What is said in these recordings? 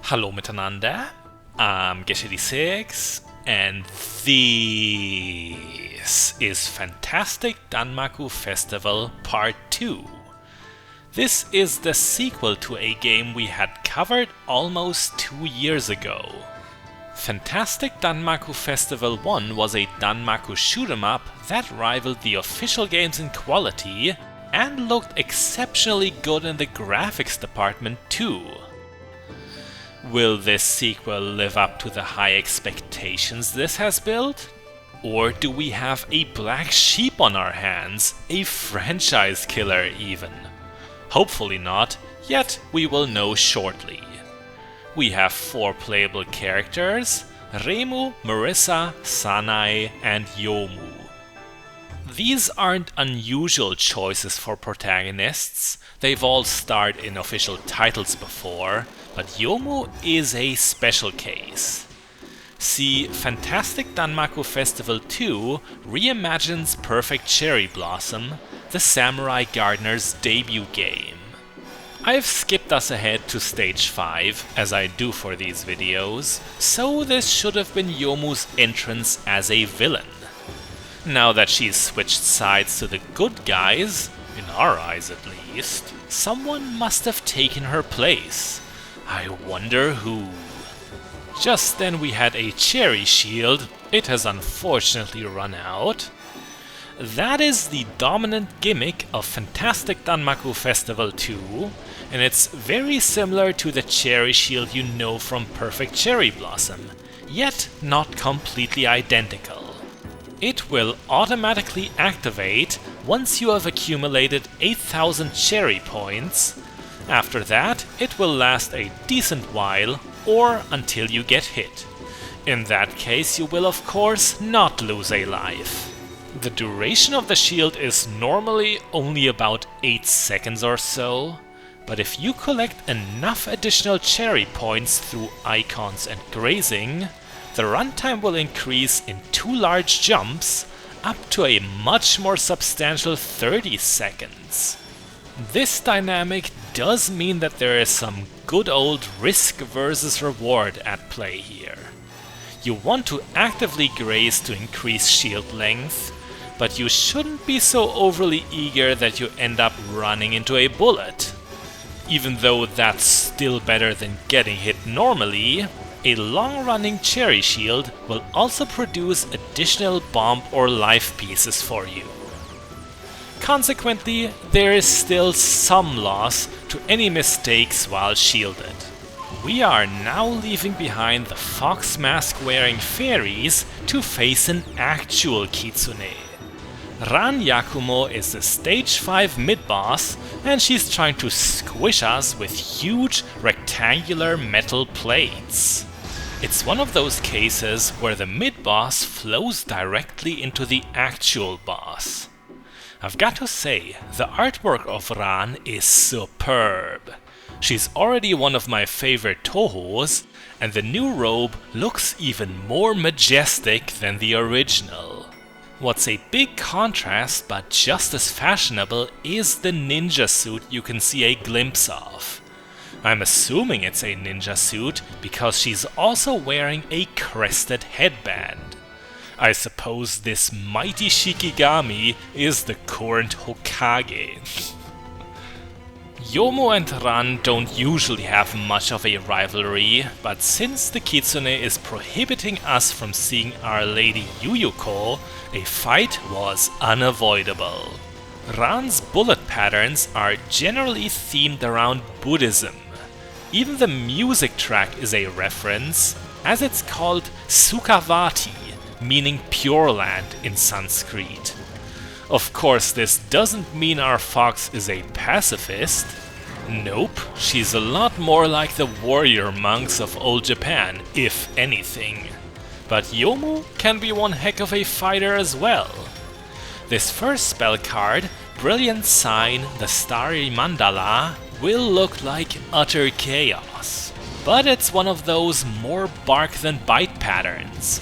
Hallo miteinander, I'm Geshe6 and this is Fantastic Danmaku Festival Part 2. This is the sequel to a game we had covered almost 2 years ago. Fantastic Danmaku Festival 1 was a Danmaku shoot-'em-up that rivaled the official games in quality and looked exceptionally good in the graphics department too. Will this sequel live up to the high expectations this has built? Or do we have a black sheep on our hands, a franchise killer even? Hopefully not, yet we will know shortly. We have 4 playable characters: Reimu, Marisa, Sanae, and Yomu. These aren't unusual choices for protagonists, they've all starred in official titles before, but Yomu is a special case. See, Fantastic Danmaku Festival 2 reimagines Perfect Cherry Blossom, the Samurai Gardener's debut game. I've skipped us ahead to stage 5, as I do for these videos, so this should have been Yomu's entrance as a villain. Now that she's switched sides to the good guys, in our eyes at least, someone must have taken her place. I wonder who. Just then we had a cherry shield. It has unfortunately run out. That is the dominant gimmick of Fantastic Danmaku Festival 2, and it's very similar to the cherry shield you know from Perfect Cherry Blossom, yet not completely identical. It will automatically activate once you have accumulated 8,000 cherry points. After that, it will last a decent while, or until you get hit. In that case, you will of course not lose a life. The duration of the shield is normally only about 8 seconds or so, but if you collect enough additional cherry points through icons and grazing, the runtime will increase in 2 large jumps up to a much more substantial 30 seconds. This dynamic does mean that there is some good old risk versus reward at play here. You want to actively graze to increase shield length, but you shouldn't be so overly eager that you end up running into a bullet. Even though that's still better than getting hit normally, a long-running cherry shield will also produce additional bomb or life pieces for you. Consequently, there is still some loss to any mistakes while shielded. We are now leaving behind the fox mask-wearing fairies to face an actual kitsune. Ran Yakumo is the stage 5 mid-boss, and she's trying to squish us with huge rectangular metal plates. It's one of those cases where the mid-boss flows directly into the actual boss. I've got to say, the artwork of Ran is superb. She's already one of my favorite Tohos, and the new robe looks even more majestic than the original. What's a big contrast but just as fashionable is the ninja suit you can see a glimpse of. I'm assuming it's a ninja suit because she's also wearing a crested headband. I suppose this mighty Shikigami is the current Hokage. Yomu and Ran don't usually have much of a rivalry, but since the kitsune is prohibiting us from seeing Our Lady Yuyuko, a fight was unavoidable. Ran's bullet patterns are generally themed around Buddhism. Even the music track is a reference, as it's called Sukhavati, meaning Pure Land in Sanskrit. Of course, this doesn't mean our fox is a pacifist. Nope, she's a lot more like the warrior monks of old Japan, if anything. But Yomu can be one heck of a fighter as well. This first spell card, Brilliant Sign, the Starry Mandala, will look like utter chaos. But it's one of those more bark than bite patterns.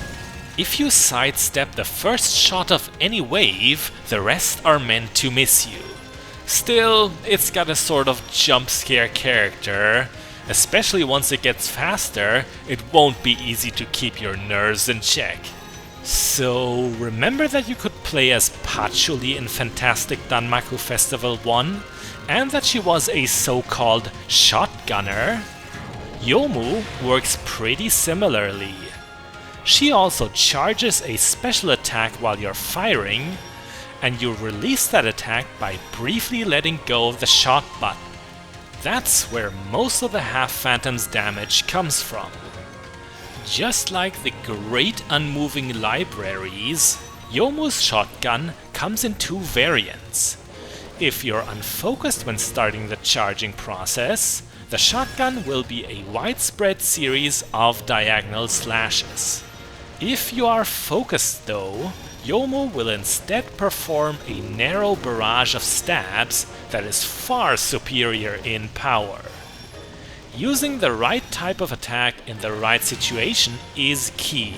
If you sidestep the first shot of any wave, the rest are meant to miss you. Still, it's got a sort of jump scare character, Especially once it gets faster, it won't be easy to keep your nerves in check. So, remember that you could play as Patchouli in Fantastic Danmaku Festival 1, and that she was a so-called shotgunner? Yomu works pretty similarly. She also charges a special attack while you're firing, and you release that attack by briefly letting go of the shot button. That's where most of the Half Phantom's damage comes from. Just like the great unmoving libraries, Yomu's shotgun comes in two variants. If you're unfocused when starting the charging process, the shotgun will be a widespread series of diagonal slashes. If you are focused though, Yomu will instead perform a narrow barrage of stabs that is far superior in power. Using the right type of attack in the right situation is key.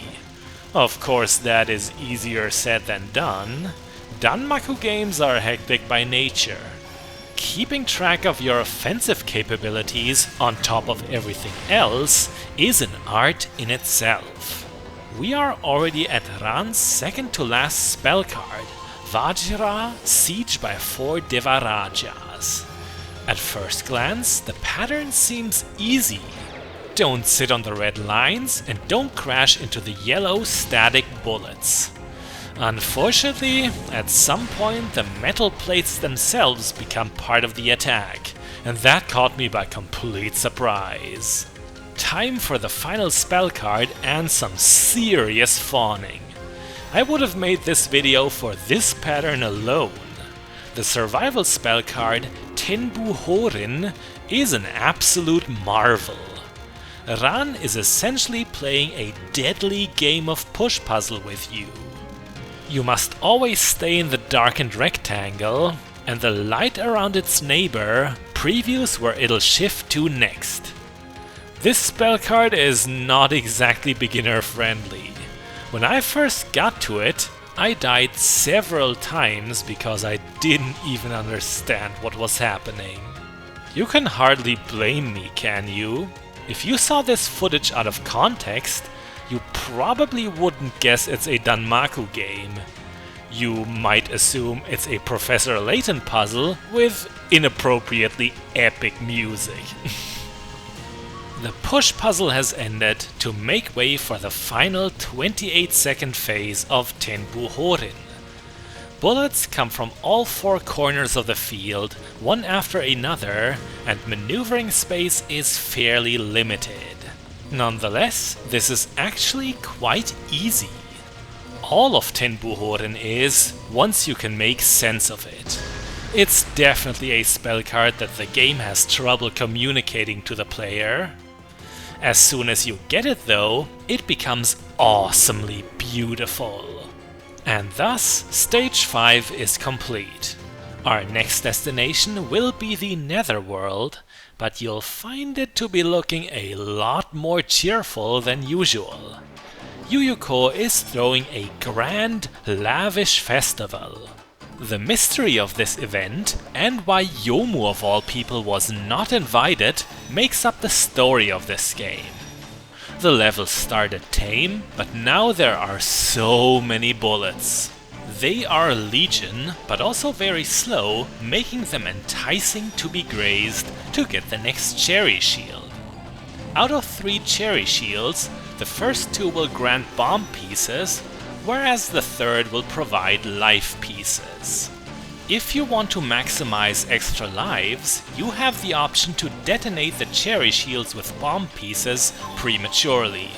Of course, that is easier said than done. Danmaku games are hectic by nature. Keeping track of your offensive capabilities on top of everything else is an art in itself. We are already at Ran's second to last spell card, Vajra, Siege by 4 Devarajas. At first glance, the pattern seems easy. Don't sit on the red lines and don't crash into the yellow static bullets. Unfortunately, at some point the metal plates themselves become part of the attack, and that caught me by complete surprise. Time for the final spell card and some serious fawning. I would have made this video for this pattern alone. The survival spell card Tenbu Horin is an absolute marvel. Ran is essentially playing a deadly game of push puzzle with you. You must always stay in the darkened rectangle, and the light around its neighbor previews where it'll shift to next. This spell card is not exactly beginner friendly. When I first got to it, I died several times because I didn't even understand what was happening. You can hardly blame me, can you? If you saw this footage out of context, you probably wouldn't guess it's a Danmaku game. You might assume it's a Professor Layton puzzle with inappropriately epic music. The push puzzle has ended to make way for the final 28-second phase of Tenbu Horin. Bullets come from all four corners of the field, one after another, and maneuvering space is fairly limited. Nonetheless, this is actually quite easy. All of Tenbu Horin is, once you can make sense of it. It's definitely a spell card that the game has trouble communicating to the player. As soon as you get it though, it becomes awesomely beautiful. And thus, Stage 5 is complete. Our next destination will be the Netherworld, but you'll find it to be looking a lot more cheerful than usual. Yuyuko is throwing a grand, lavish festival. The mystery of this event, and why Yomu of all people was not invited, makes up the story of this game. The levels started tame, but now there are so many bullets. They are legion, but also very slow, making them enticing to be grazed to get the next cherry shield. Out of 3 cherry shields, the first 2 will grant bomb pieces, whereas the third will provide life pieces. If you want to maximize extra lives, you have the option to detonate the cherry shields with bomb pieces prematurely.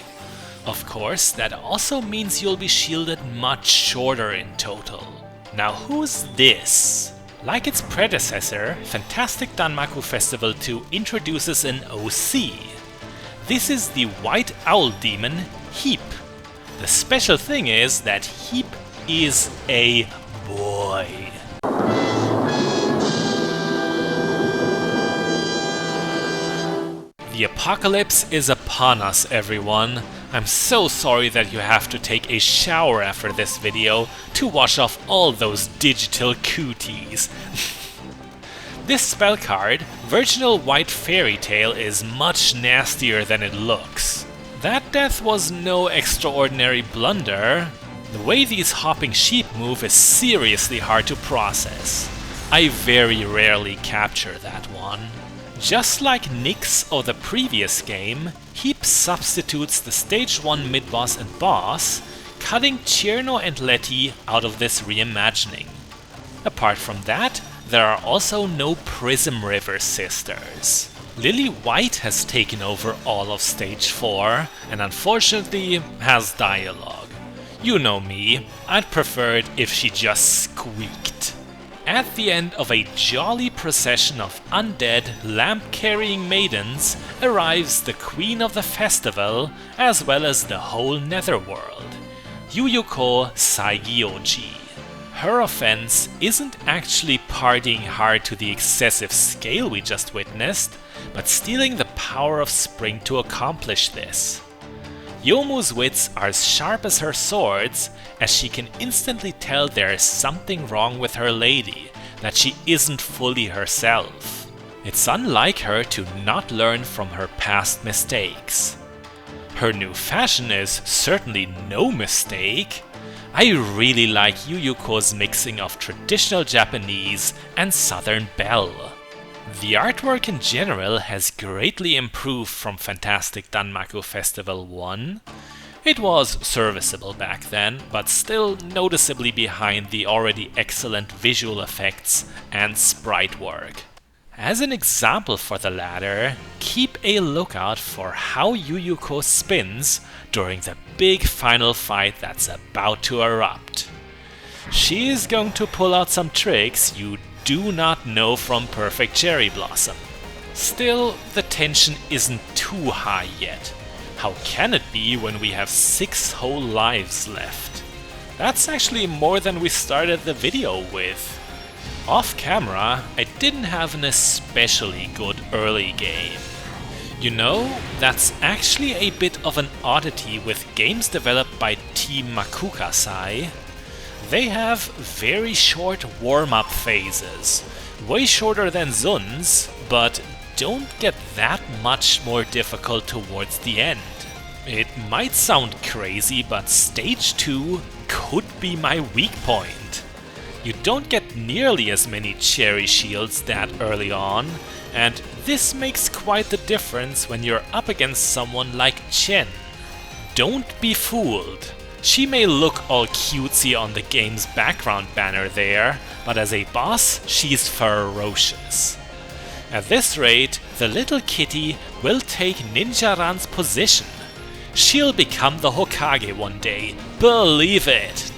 Of course, that also means you'll be shielded much shorter in total. Now who's this? Like its predecessor, Fantastic Danmaku Festival 2 introduces an OC. This is the White Owl Demon, Heap. The special thing is that Heap is a boy. The apocalypse is upon us, everyone. I'm so sorry that you have to take a shower after this video to wash off all those digital cooties. This spell card, Virginal White Fairy Tale, is much nastier than it looks. That death was no extraordinary blunder. The way these hopping sheep move is seriously hard to process. I very rarely capture that one. Just like Nyx or the previous game, Heap substitutes the stage 1 mid-boss and boss, cutting Cherno and Letty out of this reimagining. Apart from that, there are also no Prism River sisters. Lily White has taken over all of stage 4 and unfortunately has dialogue. You know me, I'd prefer it if she just squeaked. At the end of a jolly procession of undead, lamp-carrying maidens arrives the queen of the festival, as well as the whole Netherworld, Yuyuko Saigyoji. Her offense isn't actually partying hard to the excessive scale we just witnessed, but stealing the power of spring to accomplish this. Yomu's wits are as sharp as her swords, as she can instantly tell there is something wrong with her lady, that she isn't fully herself. It's unlike her to not learn from her past mistakes. Her new fashion is certainly no mistake. I really like Yuyuko's mixing of traditional Japanese and Southern belle. The artwork in general has greatly improved from Fantastic Danmaku Festival 1. It was serviceable back then, but still noticeably behind the already excellent visual effects and sprite work. As an example for the latter, keep a lookout for how Yuyuko spins during the big final fight that's about to erupt. She is going to pull out some tricks you do not know from Perfect Cherry Blossom. Still, the tension isn't too high yet. How can it be when we have 6 whole lives left? That's actually more than we started the video with. Off camera, I didn't have an especially good early game. You know, that's actually a bit of an oddity with games developed by Team Makuka Sai. They have very short warm-up phases, way shorter than Zun's, but don't get that much more difficult towards the end. It might sound crazy, but stage 2 could be my weak point. You don't get nearly as many cherry shields that early on, and this makes quite the difference when you're up against someone like Chen. Don't be fooled. She may look all cutesy on the game's background banner there, but as a boss, she's ferocious. At this rate, the little kitty will take Ninja Ran's position. She'll become the Hokage one day, believe it!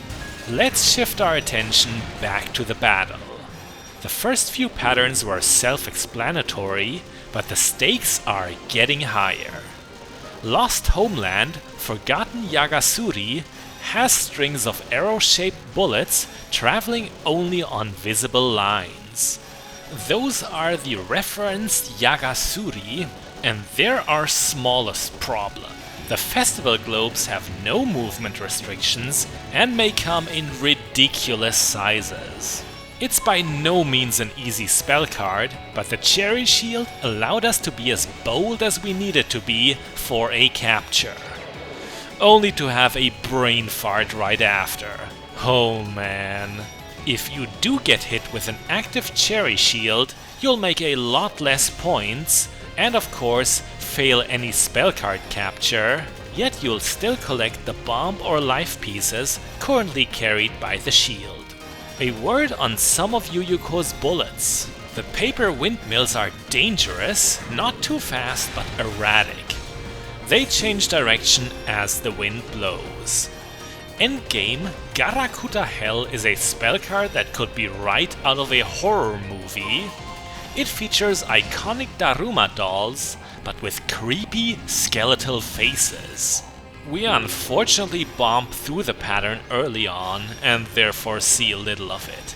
Let's shift our attention back to the battle. The first few patterns were self-explanatory, but the stakes are getting higher. Lost Homeland, Forgotten Yagasuri, has strings of arrow-shaped bullets traveling only on visible lines. Those are the referenced Yagasuri, and they're our smallest problem. The festival globes have no movement restrictions and may come in ridiculous sizes. It's by no means an easy spell card, but the Cherry Shield allowed us to be as bold as we needed to be for a capture. Only to have a brain fart right after. Oh man. If you do get hit with an active Cherry Shield, you'll make a lot less points, and of course fail any spell card capture, yet you'll still collect the bomb or life pieces currently carried by the shield. A word on some of Yuyuko's bullets. The paper windmills are dangerous, not too fast but erratic. They change direction as the wind blows. Endgame, Garakuta Hell is a spell card that could be right out of a horror movie. It features iconic Daruma dolls, but with creepy skeletal faces. We unfortunately bump through the pattern early on and therefore see little of it.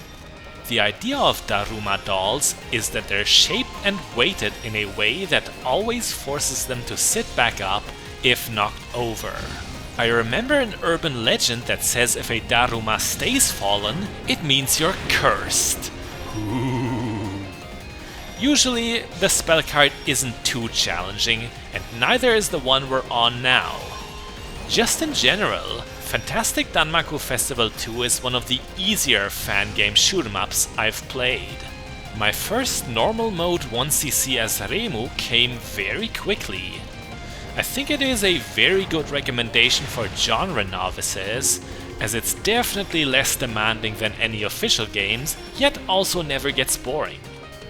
The idea of Daruma dolls is that they're shaped and weighted in a way that always forces them to sit back up if knocked over. I remember an urban legend that says if a Daruma stays fallen, it means you're cursed. Ooh. Usually, the spell card isn't too challenging, and neither is the one we're on now. Just in general, Fantastic Danmaku Festival 2 is one of the easier fan game shoot-em-ups I've played. My first normal mode 1cc as Reimu came very quickly. I think it is a very good recommendation for genre novices, as it's definitely less demanding than any official games, yet also never gets boring.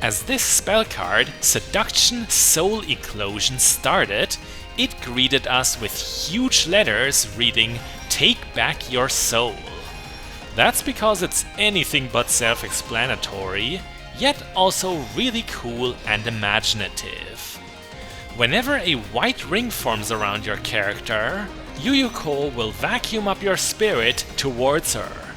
As this spell card, Seduction Soul Eclosion, started, it greeted us with huge letters reading "Take back your soul." That's because it's anything but self-explanatory, yet also really cool and imaginative. Whenever a white ring forms around your character, Yuyuko will vacuum up your spirit towards her.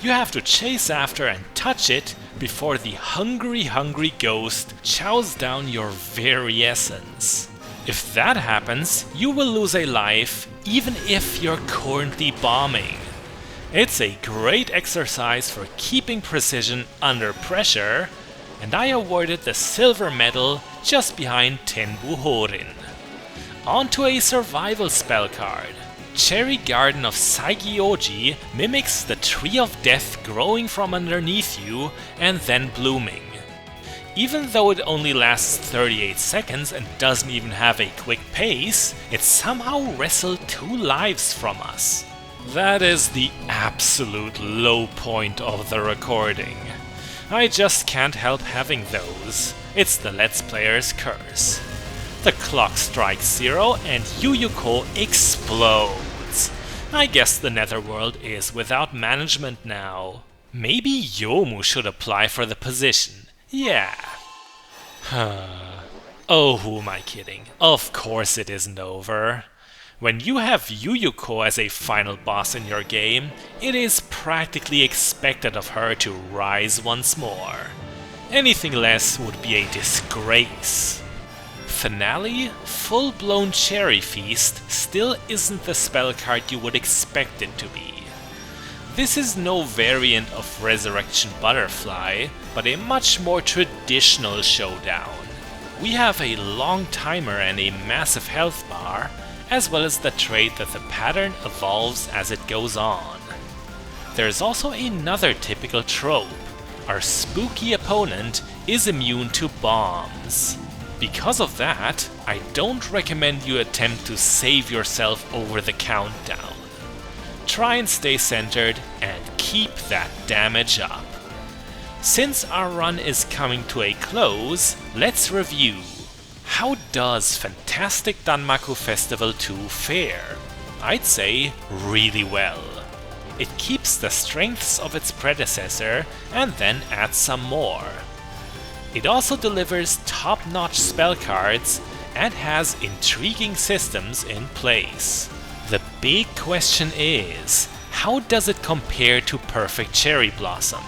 You have to chase after and touch it before the hungry ghost chows down your very essence. If that happens, you will lose a life even if you're currently bombing. It's a great exercise for keeping precision under pressure, and I awarded the silver medal just behind Tenbu Horin. On to a survival spell card. Cherry Garden of Saigyoji mimics the Tree of Death growing from underneath you and then blooming. Even though it only lasts 38 seconds and doesn't even have a quick pace, it somehow wrestled 2 lives from us. That is the absolute low point of the recording. I just can't help having those. It's the Let's Player's curse. The clock strikes 0 and Yuyuko explodes. I guess the Netherworld is without management now. Maybe Yomu should apply for the position. Yeah. Oh, who am I kidding? Of course it isn't over. When you have Yuyuko as a final boss in your game, it is practically expected of her to rise once more. Anything less would be a disgrace. Finale, Full-Blown Cherry Feast still isn't the spell card you would expect it to be. This is no variant of Resurrection Butterfly, but a much more traditional showdown. We have a long timer and a massive health bar, as well as the trait that the pattern evolves as it goes on. There's also another typical trope. Our spooky opponent is immune to bombs. Because of that, I don't recommend you attempt to save yourself over the countdown. Try and stay centered and keep that damage up. Since our run is coming to a close, let's review. How does Fantastic Danmaku Festival 2 fare? I'd say really well. It keeps the strengths of its predecessor and then adds some more. It also delivers top-notch spell cards and has intriguing systems in place. The big question is, how does it compare to Perfect Cherry Blossom?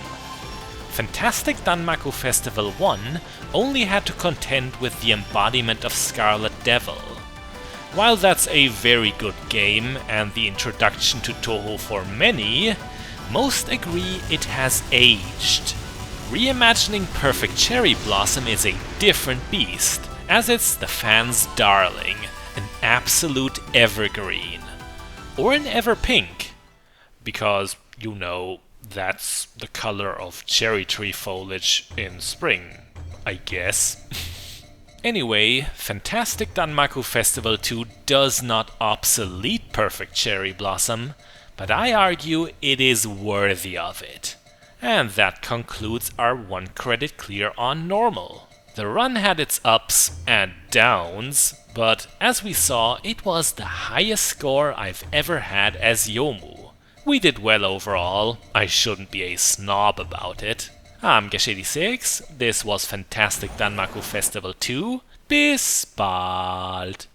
Fantastic Danmaku Festival 1 only had to contend with the embodiment of Scarlet Devil. While that's a very good game and the introduction to Toho for many, most agree it has aged. Reimagining Perfect Cherry Blossom is a different beast, as it's the fans' darling, an absolute evergreen. Or an everpink, because, you know, that's the color of cherry tree foliage in spring, I guess. Anyway, Fantastic Danmaku Festival 2 does not obsolete Perfect Cherry Blossom, but I argue it is worthy of it. And that concludes our 1 credit clear on normal. The run had its ups and downs, but as we saw, it was the highest score I've ever had as Yomu. We did well overall, I shouldn't be a snob about it. I'm Gesh86, this was Fantastic Danmaku Festival 2, bis bald!